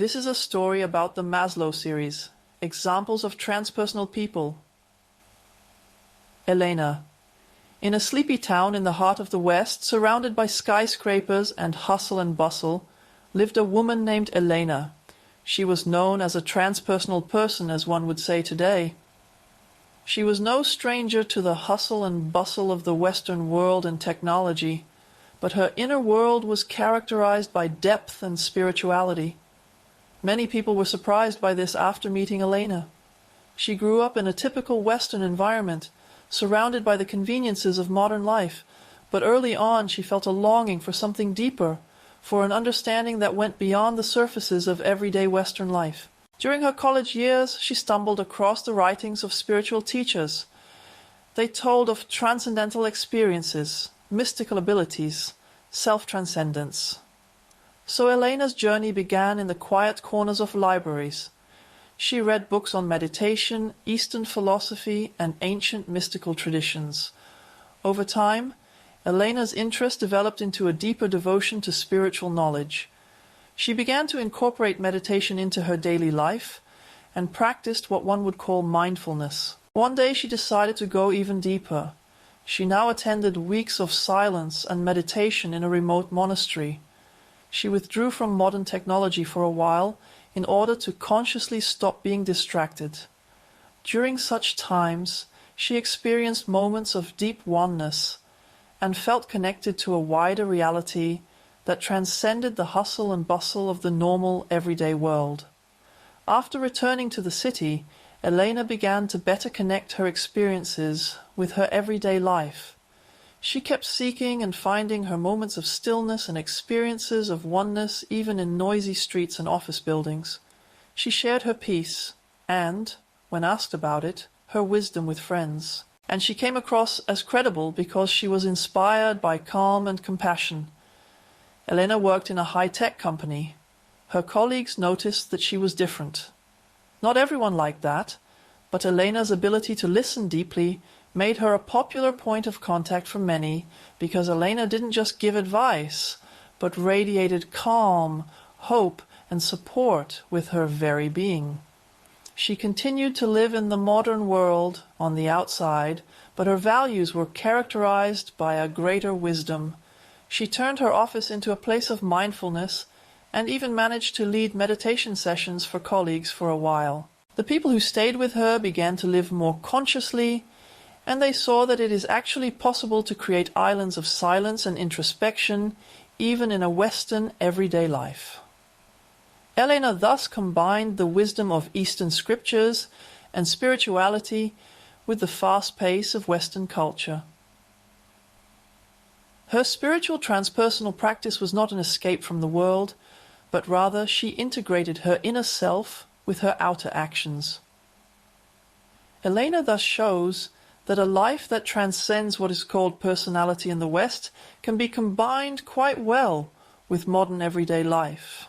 This is a story about the Maslow series, examples of transpersonal people. Elena. In a sleepy town in the heart of the West, surrounded by skyscrapers and hustle and bustle, lived a woman named Elena. She was known as a transpersonal person, as one would say today. She was no stranger to the hustle and bustle of the Western world and technology, but her inner world was characterized by depth and spirituality. Many people were surprised by this after meeting Elena. She grew up in a typical Western environment, surrounded by the conveniences of modern life, but early on she felt a longing for something deeper, for an understanding that went beyond the surfaces of everyday Western life. During her college years, she stumbled across the writings of spiritual teachers. They told of transcendental experiences, mystical abilities, self-transcendence. So Elena's journey began in the quiet corners of libraries. She read books on meditation, Eastern philosophy, and ancient mystical traditions. Over time, Elena's interest developed into a deeper devotion to spiritual knowledge. She began to incorporate meditation into her daily life and practiced what one would call mindfulness. One day she decided to go even deeper. She now attended weeks of silence and meditation in a remote monastery. She withdrew from modern technology for a while in order to consciously stop being distracted. During such times, she experienced moments of deep oneness and felt connected to a wider reality that transcended the hustle and bustle of the normal, everyday world. After returning to the city, Elena began to better connect her experiences with her everyday life. She kept seeking and finding her moments of stillness and experiences of oneness even in noisy streets and office buildings. She shared her peace and, when asked about it, her wisdom with friends. And she came across as credible because she was inspired by calm and compassion. Elena worked in a high-tech company. Her colleagues noticed that she was different. Not everyone liked that, but Elena's ability to listen deeply made her a popular point of contact for many because Elena didn't just give advice, but radiated calm, hope, and support with her very being. She continued to live in the modern world on the outside, but her values were characterized by a greater wisdom. She turned her office into a place of mindfulness and even managed to lead meditation sessions for colleagues for a while. The people who stayed with her began to live more consciously, and they saw that it is actually possible to create islands of silence and introspection, even in a Western everyday life. Elena thus combined the wisdom of Eastern scriptures and spirituality with the fast pace of Western culture. Her spiritual transpersonal practice was not an escape from the world, but rather she integrated her inner self with her outer actions. Elena thus shows that a life that transcends what is called personality in the West can be combined quite well with modern everyday life.